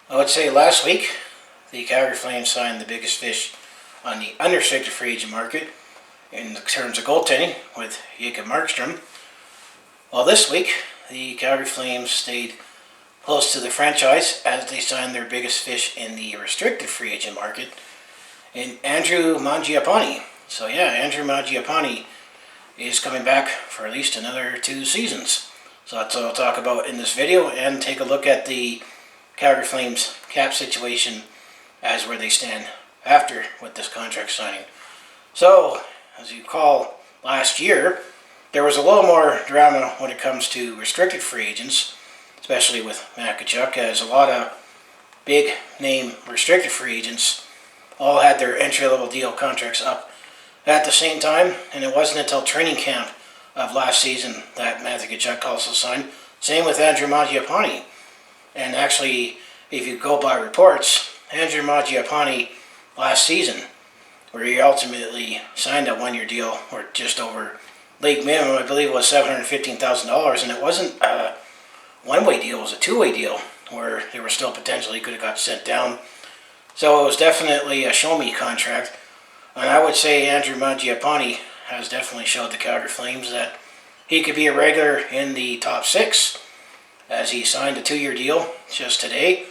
I would say last week, the Calgary Flames signed the biggest fish on the unrestricted free agent market in terms of goaltending with Jacob Markstrom. Well, this week, the Calgary Flames stayed close to the franchise as they signed their biggest fish in the restricted free agent market in Andrew Mangiapane. So yeah, Andrew Mangiapane is coming back for at least another 2 seasons. So that's what I'll talk about in this video, and take a look at the Calgary Flames cap situation as where they stand after with this contract signing. So, as you recall, last year there was a little more drama when it comes to restricted free agents, especially with Matt Tkachuk, as a lot of big name restricted free agents all had their entry-level deal contracts up at the same time, and it wasn't until training camp of last season that Matthew Tkachuk also signed. Same with Andrew Mangiapane. And actually, if you go by reports, Andrew Mangiapane last season, where he ultimately signed a 1-year deal, or just over league minimum, I believe it was $715,000, and it wasn't a one-way deal, it was a 2-way deal, where they were still potentially could have got sent down. So it was definitely a show-me contract. And I would say Andrew Mangiapane has definitely showed the Calgary Flames that he could be a regular in the top 6, as he signed a 2-year deal just today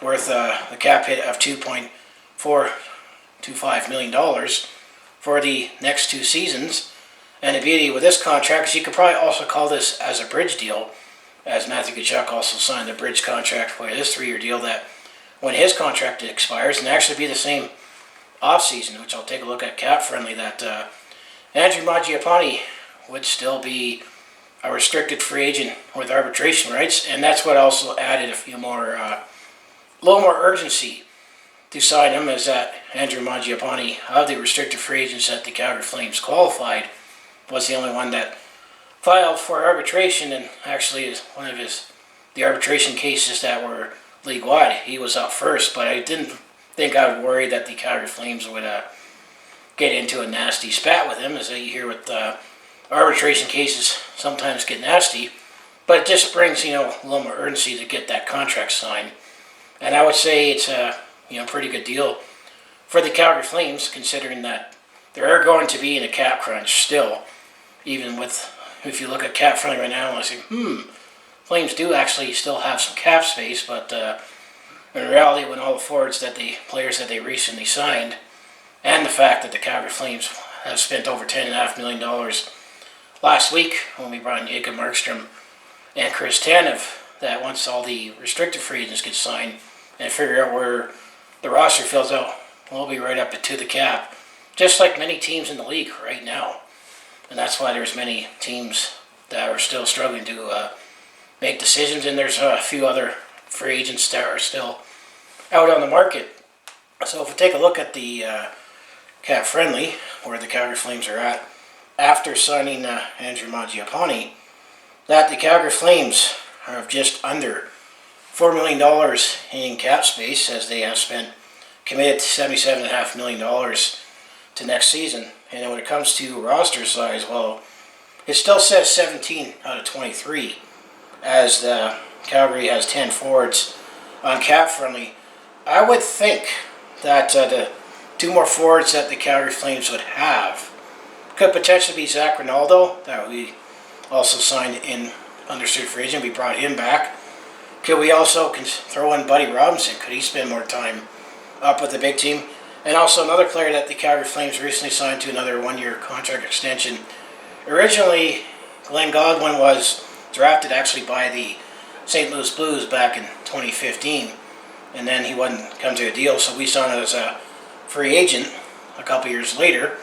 worth a cap hit of $2.425 million for the next 2 seasons. And the beauty with this contract is you could probably also call this as a bridge deal, as Matthew Tkachuk also signed a bridge contract for this 3-year deal that when his contract expires, and actually be the same off-season, which I'll take a look at cap-friendly, that Andrew Mangiapane would still be a restricted free agent with arbitration rights, and that's what also added a little more urgency to sign him, is that Andrew Mangiapane, of the restricted free agents that the Calgary Flames qualified, was the only one that filed for arbitration, and actually is one of the arbitration cases that were league-wide. He was up first, but I didn't think I would worry that the Calgary Flames would get into a nasty spat with him, as you hear with arbitration cases sometimes get nasty, but it just brings a little more urgency to get that contract signed. And I would say it's a pretty good deal for the Calgary Flames, considering that they are going to be in a cap crunch still, even with, if you look at cap friendly right now and I say, Flames do actually still have some cap space, but in reality, when all the players that they recently signed, and the fact that the Calgary Flames have spent over $10.5 million last week when we brought in Jacob Markstrom and Chris Tanev, that once all the restricted free agents get signed and figure out where the roster fills out, we'll be right up to the cap, just like many teams in the league right now. And that's why there's many teams that are still struggling to make decisions, and there's a few other free agents that are still out on the market. So if we take a look at the cap friendly, where the Calgary Flames are at after signing Andrew Mangiapane, that the Calgary Flames are just under $4 million in cap space, as they have committed $77.5 million to next season. And then when it comes to roster size, well, it still says 17 out of 23, as the Calgary has 10 forwards on cap friendly. I would think that the 2 more forwards that the Calgary Flames would have could potentially be Zach Rinaldo, that we also signed in unrestricted free agent. We brought him back. Could we also throw in Buddy Robinson? Could he spend more time up with the big team? And also another player that the Calgary Flames recently signed to another 1-year contract extension. Originally, Glenn Godwin was drafted actually by the St. Louis Blues back in 2015, and then he wouldn't come to a deal, so we signed him as a free agent a couple years later.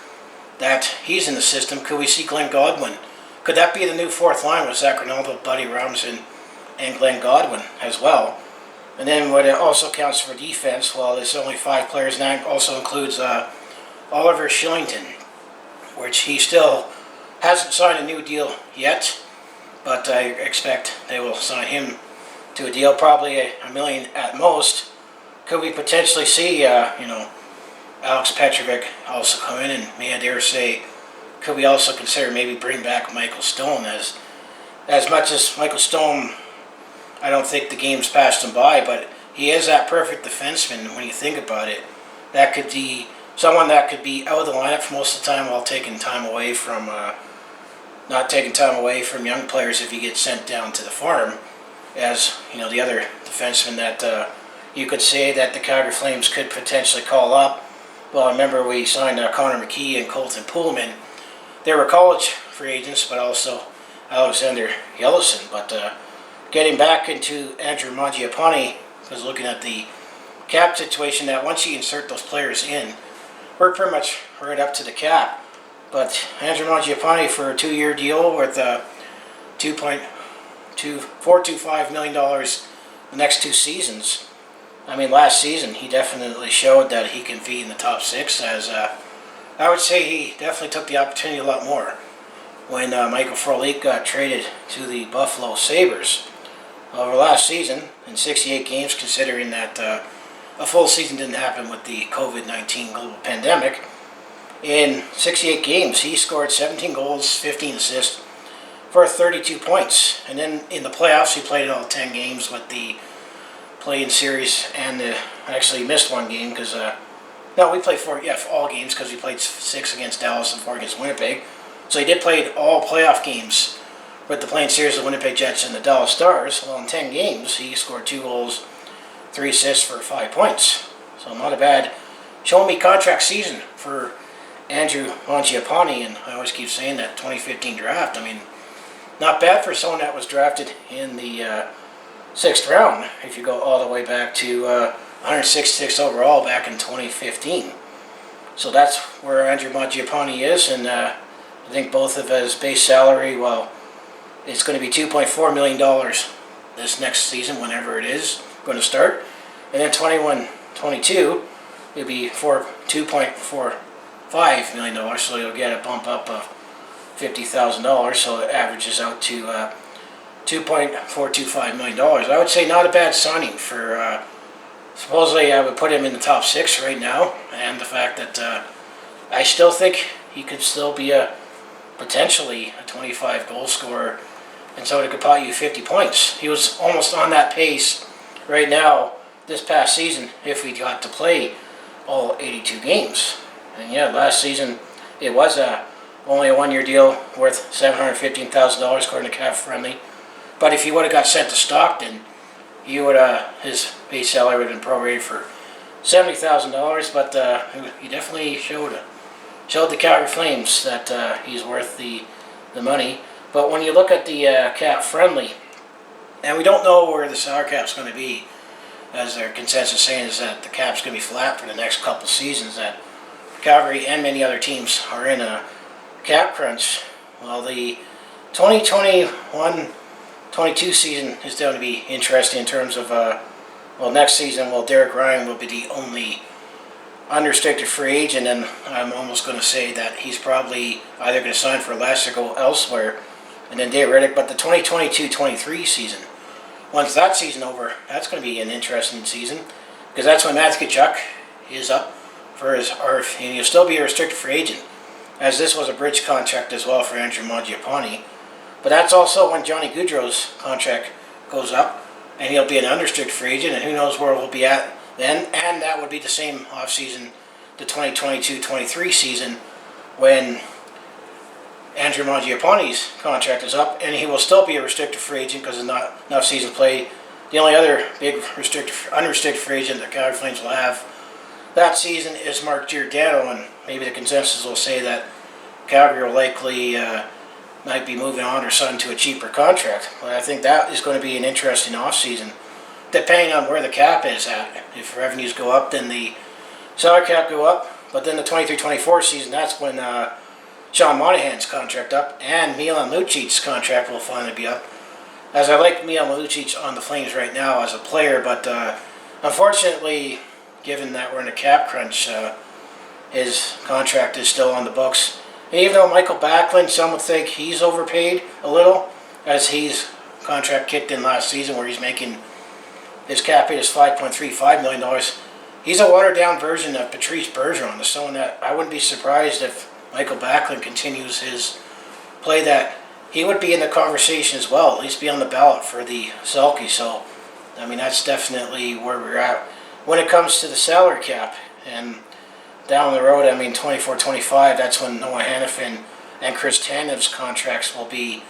That he's in the system. Could we see Glenn Godwin? Could that be the new 4th line with Zach Rinaldo, Buddy Robinson, and Glenn Godwin as well? And then what it also counts for defense, well, there's only 5 players, and that also includes Oliver Shillington, which he still hasn't signed a new deal yet, but I expect they will sign him to a deal, probably $1 million at most. Could we potentially see, Alex Petrovic also come in, and may I dare say, could we also consider maybe bring back Michael Stone, as much as Michael Stone, I don't think the game's passed him by, but he is that perfect defenseman when you think about it. That could be someone that could be out of the lineup for most of the time while taking time away from, not taking time away from young players if he gets sent down to the farm. As the other defenseman that you could say that the Calgary Flames could potentially call up. Well, I remember we signed Connor McKee and Colton Pullman. They were college free agents, but also Alexander Yellowson. But getting back into Andrew Mangiapane, because looking at the cap situation, that once you insert those players in, we're pretty much right up to the cap. But Andrew Mangiapane for a 2-year deal worth $425 million the next 2 seasons. I mean, last season he definitely showed that he can be in the top 6. As I would say, he definitely took the opportunity a lot more when Michael Frolik got traded to the Buffalo Sabres. Over last season, in 68 games, considering that a full season didn't happen with the COVID-19 global pandemic, in 68 games he scored 17 goals, 15 assists for 32 points. And then in the playoffs he played all 10 games with the play-in series, and actually missed one game because no, we played all games because we played 6 against Dallas and 4 against Winnipeg. So he did play all playoff games with the play-in series of the Winnipeg Jets and the Dallas Stars. Well, in 10 games he scored 2 goals, 3 assists for 5 points. So not a bad show-me contract season for Andrew Mangiapane, and I always keep saying that 2015 draft. I mean, not bad for someone that was drafted in the 6th round, if you go all the way back to 166 overall back in 2015. So that's where Andrew Mangiapane is, and I think both of his base salary, well, it's going to be $2.4 million this next season, whenever it is going to start. And then 21-22, it'll be $2.45 million, so you'll get a bump up of $50,000, so it averages out to $2.425 million. I would say not a bad signing for, supposedly I would put him in the top 6 right now, and the fact that I still think he could still be potentially a 25 goal scorer, and so it could pot you 50 points. He was almost on that pace right now this past season if we got to play all 82 games. And yeah, last season it was only a 1-year deal worth $715,000 according to Cap Friendly. But if he would have got sent to Stockton, he would his base salary would have been prorated for $70,000. But he definitely showed the Calgary Flames that he's worth the money. But when you look at the Cap Friendly, and we don't know where the salary cap's going to be, as their consensus saying is that the cap's going to be flat for the next couple seasons, that Calgary and many other teams are in a cap crunch. Well, the 2021-22 season is going to be interesting in terms of, next season, Derek Ryan will be the only unrestricted free agent, and I'm almost going to say that he's probably either going to sign for less or go elsewhere. And then Dave Riddick, but the 2022-23 season, once that season over, that's going to be an interesting season, because that's when Matthew Tkachuk is up for his RF, and he'll still be a restricted free agent, as this was a bridge contract as well for Andrew Mangiapane. But that's also when Johnny Gaudreau's contract goes up, and he'll be an unrestricted free agent, and who knows where we'll be at then. And that would be the same offseason, the 2022-23 season, when Andrew Mangiapane's contract is up, and he will still be a restricted free agent because there's not enough seasons played. The only other big unrestricted free agent that Calgary Flames will have that season is Mark Giordano, and maybe the consensus will say that Calgary will likely might be moving on or signing to a cheaper contract. But I think that is going to be an interesting offseason, depending on where the cap is at. If revenues go up, then the salary cap go up. But then the 23-24 season, that's when Sean Monahan's contract up, and Milan Lucic's contract will finally be up. As I like Milan Lucic on the Flames right now as a player, but unfortunately, given that we're in a cap crunch, his contract is still on the books. And even though Michael Backlund, some would think he's overpaid a little, as his contract kicked in last season where he's making, his cap hit is $5.35 million. He's a watered-down version of Patrice Bergeron, the someone that I wouldn't be surprised if Michael Backlund continues his play, that he would be in the conversation as well, at least be on the ballot for the Selke. So I mean, that's definitely where we're at when it comes to the salary cap. And down the road, I mean, 24-25, that's when Noah Hannafin and Chris Tanev's contracts will be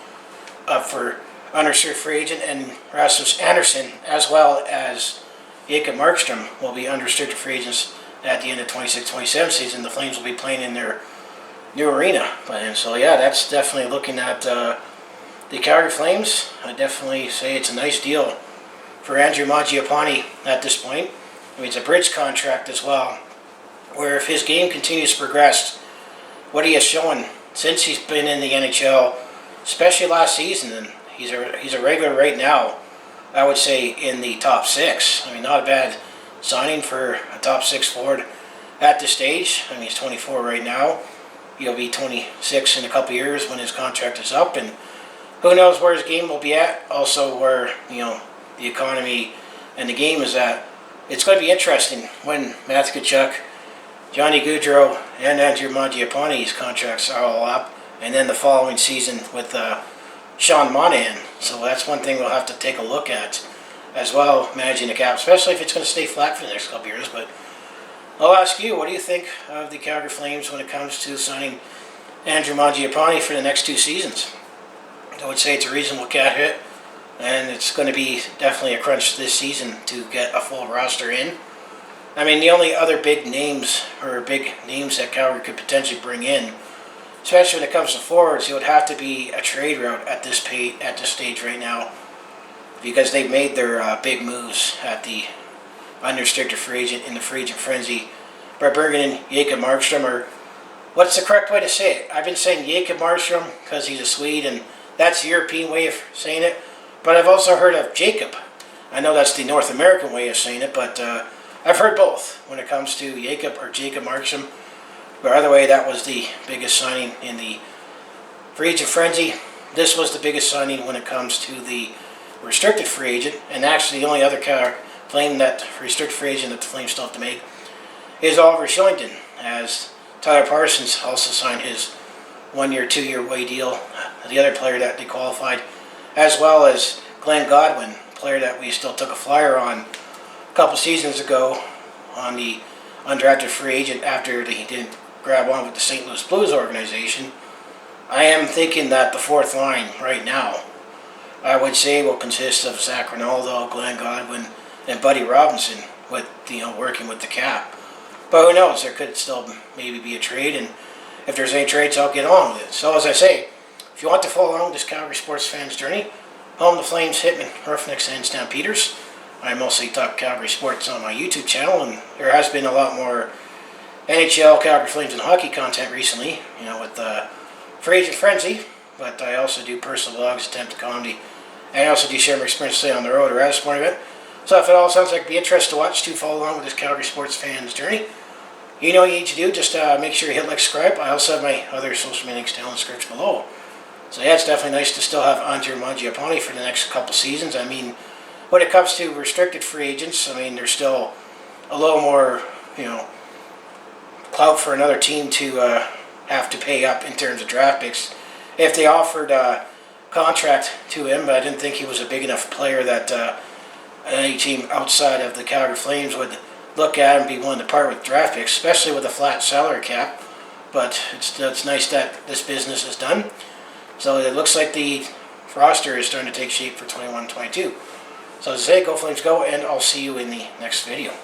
up for unrestricted free agent, and Rasmus Anderson, as well as Jacob Markstrom, will be unrestricted free agents at the end of 26-27 season. The Flames will be playing in their new arena. And so, yeah, that's definitely looking at the Calgary Flames. I definitely say it's a nice deal for Andrew Mangiapane at this point. I mean, it's a bridge contract as well, where if his game continues to progress, what he has shown since he's been in the NHL, especially last season, and he's a regular right now, I would say in the top 6. I mean, not a bad signing for a top 6 forward at this stage. I mean, he's 24 right now. He'll be 26 in a couple years when his contract is up, and who knows where his game will be at. Also, where the economy and the game is at. It's going to be interesting when Matthew Tkachuk, Johnny Gaudreau, and Andrew Mangiapane's contracts are all up, and then the following season with Sean Monahan. So that's one thing we'll have to take a look at as well, managing the cap, especially if it's going to stay flat for the next couple years. But I'll ask you, what do you think of the Calgary Flames when it comes to signing Andrew Mangiapane for the next 2 seasons? I would say it's a reasonable cap hit, and it's going to be definitely a crunch this season to get a full roster in. I mean, the only other big names that Calgary could potentially bring in, especially when it comes to forwards, it would have to be a trade route at this stage right now, because they've made their big moves at the unrestricted free agent in the free agent frenzy by bringing in Jacob Markstrom, or what's the correct way to say it? I've been saying Jacob Markstrom because he's a Swede, and that's the European way of saying it. But I've also heard of Jacob. I know that's the North American way of saying it, but I've heard both when it comes to Jacob Markstrom. But either way, that was the biggest signing in the free agent frenzy. This was the biggest signing when it comes to the restricted free agent, and actually the only other restricted free agent that the Flames still have to make is Oliver Shillington, as Tyler Parsons also signed his 1-year, 2-year way deal, the other player that they qualified, as well as Glenn Godwin, a player that we still took a flyer on a couple seasons ago on the undrafted free agent after he didn't grab on with the St. Louis Blues organization. I am thinking that the fourth line right now, I would say, will consist of Zach Rinaldo, Glenn Godwin, and Buddy Robinson, with working with the cap. But who knows? There could still maybe be a trade, and if there's any trades, I'll get on with it. So as I say, if you want to follow along this Calgary sports fans journey, home the Flames, Hitmen, Roughnecks, and Stampeders. I mostly talk Calgary sports on my YouTube channel, and there has been a lot more NHL, Calgary Flames, and hockey content recently, with Free Agent Frenzy. But I also do personal vlogs, attempt comedy, and I also do share my experience today on the road or at a sporting event. So if it all sounds like it'd be interesting to watch, to follow along with this Calgary sports fans journey, you know what you need to do. Just make sure you hit like, subscribe. I also have my other social media links down in the description below. So yeah, it's definitely nice to still have Andrew Mangiapane for the next couple seasons. I mean, when it comes to restricted free agents, I mean, there's still a little more, clout for another team to have to pay up in terms of draft picks. If they offered a contract to him, but I didn't think he was a big enough player that any team outside of the Calgary Flames would look at and be willing to part with draft picks, especially with a flat salary cap. But it's nice that this business is done. So it looks like the roster is starting to take shape for 21-22. So as I say, go Flames go, and I'll see you in the next video.